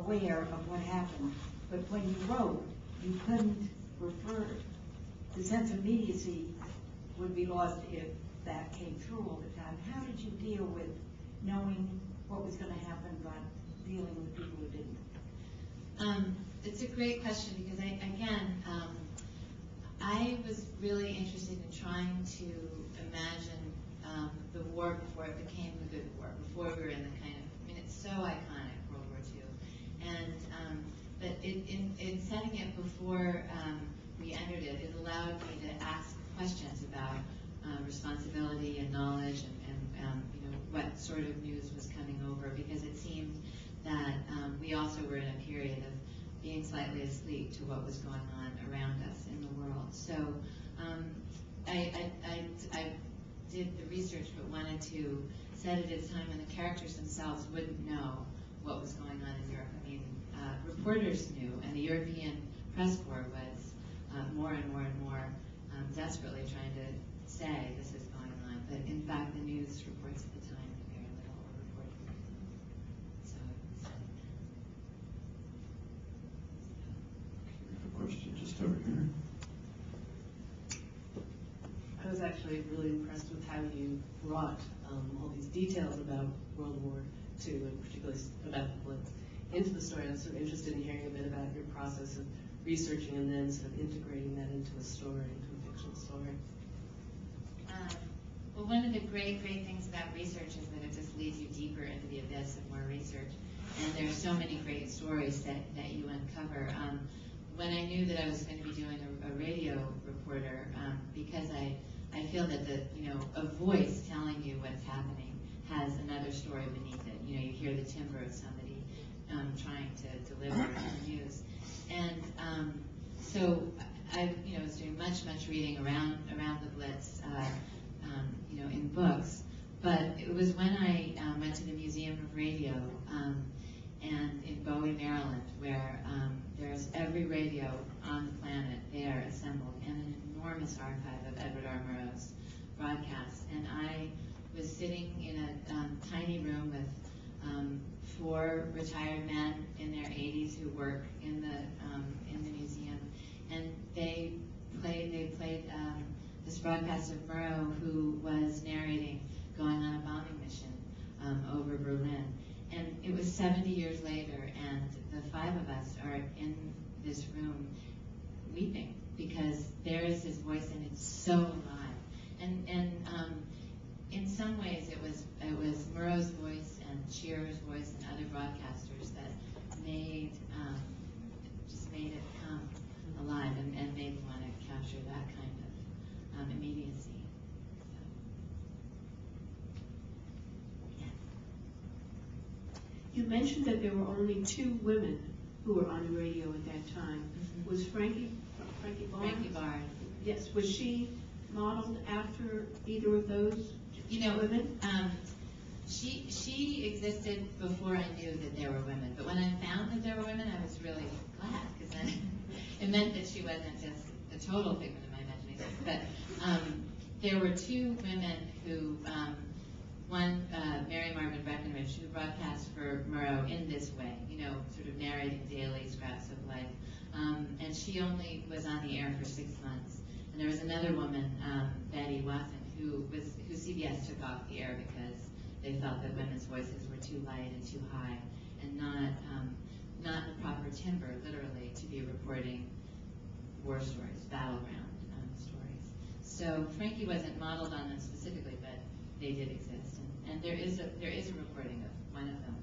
aware of what happened, but when you wrote, you couldn't refer. The sense of immediacy would be lost if that came through all the time. How did you deal with knowing what was going to happen, but dealing with people who didn't? It's a great question because I was really interested in trying to imagine the war before it became the good war, before we were in the kind of, I mean, it's so iconic, World War II. And, but in setting it before we entered it, it allowed me to ask questions about responsibility and knowledge and you know, what sort of news was coming over, because it seemed that we also were in a period of being slightly asleep to what was going on around us in the world. So I did the research, but wanted to set it at a time when the characters themselves wouldn't know what was going on in Europe. I mean, reporters knew, and the European press corps was more and more and more desperately trying to say this is going on. But in fact, the news reports at the time knew very little or reported very little. So we have a question just over here. I was actually really impressed with how you brought all these details about World War II, and particularly about the Blitz, into the story. I was sort of interested in hearing a bit about your process of researching and then sort of integrating that into a story, into a fictional story. Well, one of the great things about research is that it just leads you deeper into the abyss of more research. And there's so many great stories that you uncover. When I knew that I was going to be doing a radio reporter, because I feel that a voice telling you what's happening has another story beneath it. You know, you hear the timbre of somebody trying to deliver the news. And so I was doing much reading around the Blitz, in books. But it was when I went to the Museum of Radio and in Bowie, Maryland, where there's every radio on the planet there assembled, and an enormous archive of Edward R. Murrow's broadcasts. And I was sitting in a tiny room with 4 retired men in their 80s who work in the museum, and they played this broadcast of Murrow, who was narrating going on a bombing mission over Berlin. And it was 70 years later, and the 5 of us are in this room weeping because there is his voice, and it's so alive. And in some ways, it was Murrow's voice and Shearer's voice and other broadcasters that just made it come alive and made me want to capture that kind of immediacy. You mentioned that there were only 2 women who were on the radio at that time. Mm-hmm. Was Frankie Bard? Frankie Bard. Yes. Was she modeled after either of those women? She existed before I knew that there were women. But when I found that there were women, I was really glad, because then it meant that she wasn't just a total figment of my imagination. But there were 2 women who. One, Mary Marvin Breckenridge, who broadcast for Murrow in this way, sort of narrating daily scraps of life. And she only was on the air for 6 months. And there was another woman, Betty Watson, who CBS took off the air because they felt that women's voices were too light and too high, and not the proper timbre, literally, to be reporting war stories, battleground stories. So Frankie wasn't modeled on them specifically, but they did exist. And there is a reporting of one of them,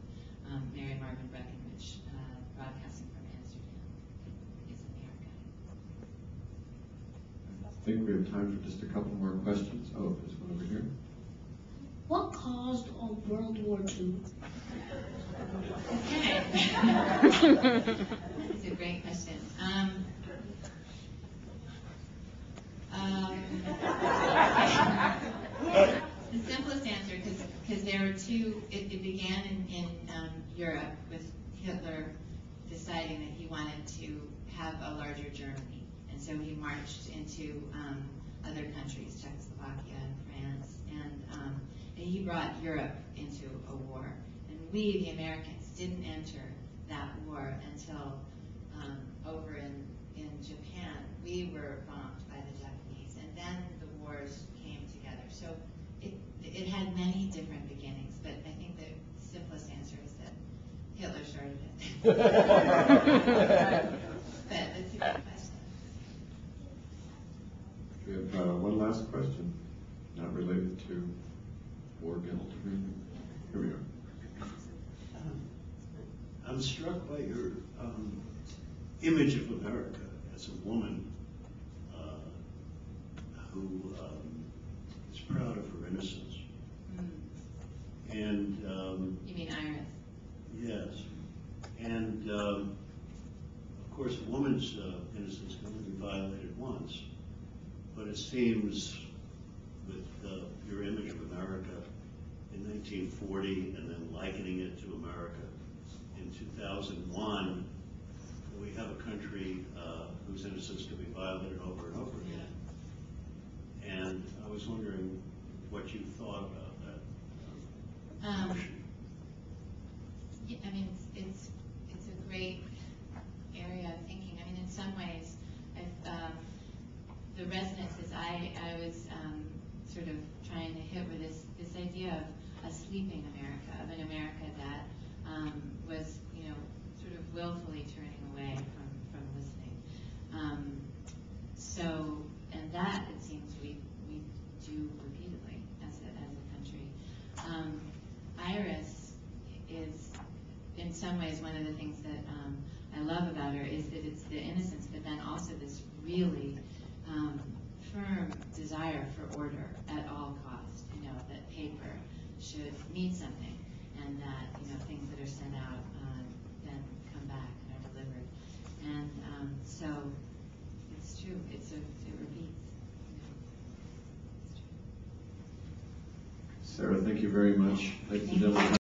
Mary Marvin Breckenridge, broadcasting from Amsterdam. It's in the archive. I think we have time for just a couple more questions. Oh, there's one over here. What caused World War II? Okay. That's a great question. The simplest answer, because there were 2, it began in Europe with Hitler deciding that he wanted to have a larger Germany. And so he marched into other countries, Czechoslovakia and France, and he brought Europe into a war. And we, the Americans, didn't enter that that war until over in Japan, we were bombed by the Japanese, and then the wars came together. So it had many different beginnings, but I think the simplest answer is that Hitler started it. But that's a good question. We have one last question, not related to war guilt. Here we are. I'm struck by your image of America as a woman who is proud of her innocence. And You mean Iris? yes, and of course, a woman's innocence can only be violated once. But it seems with your image of America in 1940 and then likening it to America in 2001, we have a country whose innocence can be violated over and over again. And I was wondering what you thought about that notion. Yeah, I mean, it's a great area of thinking. I mean, in some ways, the resonance is I was sort of trying to hit with this idea of a sleeping America, of an America that was, sort of willfully turning away from listening. And that, it seems, we do repeatedly as a country. Iris is, in some ways, one of the things that I love about her is that it's the innocence, but then also this really firm desire for order at all costs. That paper should mean something, and that things that are sent out then come back and are delivered. And so it's true. It repeats. It's true. Sarah, thank you very much. Ladies and gentlemen.